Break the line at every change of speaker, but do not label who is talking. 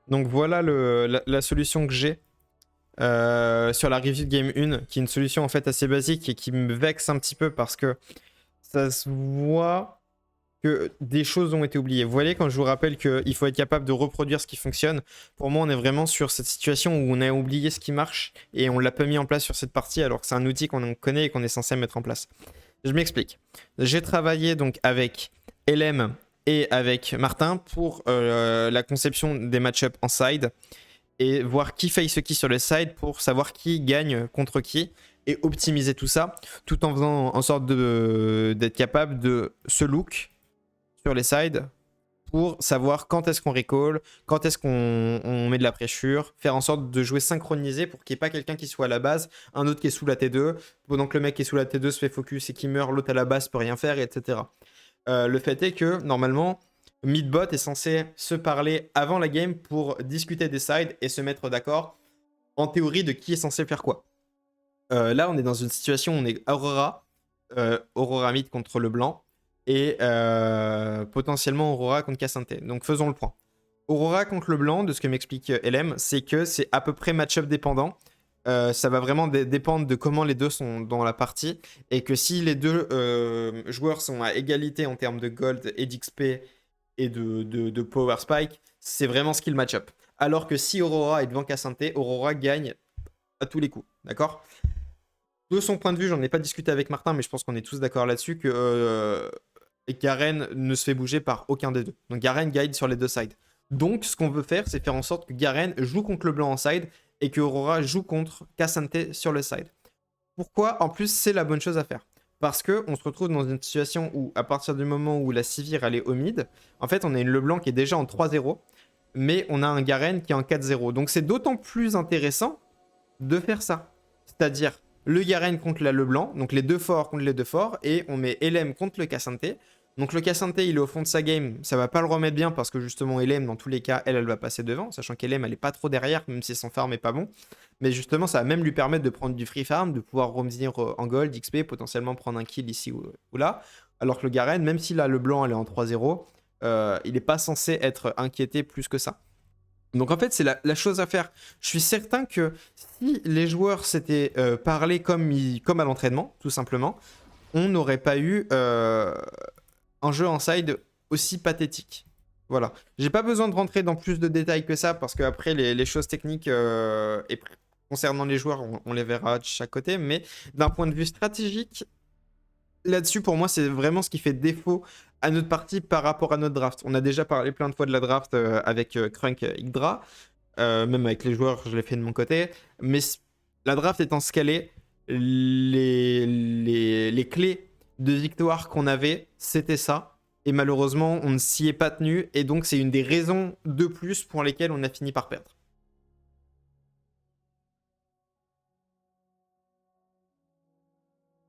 Donc voilà la solution que j'ai sur la review de Game 1, qui est une solution en fait assez basique et qui me vexe un petit peu parce que ça se voit que des choses ont été oubliées. Vous voyez, quand je vous rappelle qu'il faut être capable de reproduire ce qui fonctionne, pour moi, on est vraiment sur cette situation où on a oublié ce qui marche et on l'a pas mis en place sur cette partie alors que c'est un outil qu'on connaît et qu'on est censé mettre en place. Je m'explique. J'ai travaillé donc avec LM et avec Martin pour la conception des match-ups en side et voir qui face qui sur le side pour savoir qui gagne contre qui et optimiser tout ça tout en faisant en sorte d'être capable de se look sur les sides pour savoir quand est-ce qu'on recall, quand est-ce qu'on met de la pressure, faire en sorte de jouer synchronisé pour qu'il n'y ait pas quelqu'un qui soit à la base, un autre qui est sous la T2, pendant que le mec qui est sous la T2 se fait focus et qui meurt, l'autre à la base peut rien faire, etc. Le fait est que normalement, Midbot est censé se parler avant la game pour discuter des sides et se mettre d'accord en théorie de qui est censé faire quoi. Là, on est dans une situation où on est Aurora mid contre le blanc et potentiellement Aurora contre Cassante. Donc faisons le point. Aurora contre le blanc, de ce que m'explique LM, c'est que c'est à peu près match-up dépendant. Ça va vraiment dépendre de comment les deux sont dans la partie et que si les deux joueurs sont à égalité en termes de gold et d'XP et de power spike, c'est vraiment skill match-up. Alors que si Aurora est devant Cassante, Aurora gagne à tous les coups. D'accord? De son point de vue, j'en ai pas discuté avec Martin, mais je pense qu'on est tous d'accord là-dessus que Garen ne se fait bouger par aucun des deux. Donc Garen guide sur les deux sides. Donc ce qu'on veut faire, c'est faire en sorte que Garen joue contre le blanc en side et que Aurora joue contre Cassante sur le side. Pourquoi? En plus, c'est la bonne chose à faire. Parce que on se retrouve dans une situation où, à partir du moment où la Sivir elle est au mid, en fait, on a une LeBlanc qui est déjà en 3-0, mais on a un Garen qui est en 4-0. Donc c'est d'autant plus intéressant de faire ça. C'est-à-dire le Garen contre la Leblanc, donc les deux forts contre les deux forts, et on met LM contre le Cassante. Donc le Cassante, il est au fond de sa game, ça va pas le remettre bien parce que justement LM, dans tous les cas, elle va passer devant, sachant qu'LM, elle est pas trop derrière, même si son farm est pas bon. Mais justement, ça va même lui permettre de prendre du free farm, de pouvoir revenir en gold, XP, potentiellement prendre un kill ici ou là. Alors que le Garen, même si là le blanc, elle est en 3-0, il est pas censé être inquiété plus que ça. Donc en fait, c'est la chose à faire. Je suis certain que si les joueurs s'étaient parlé comme à l'entraînement, tout simplement, on n'aurait pas eu un jeu en side aussi pathétique. Voilà. J'ai pas besoin de rentrer dans plus de détails que ça, parce qu'après, les choses techniques concernant les joueurs, on les verra de chaque côté, mais d'un point de vue stratégique, là-dessus, pour moi, c'est vraiment ce qui fait défaut à notre partie par rapport à notre draft. On a déjà parlé plein de fois de la draft avec Crunk Yggdra, même avec les joueurs, je l'ai fait de mon côté. Mais la draft étant scalée, les clés de victoire qu'on avait, c'était ça. Et malheureusement, on ne s'y est pas tenu. Et donc, c'est une des raisons de plus pour lesquelles on a fini par perdre.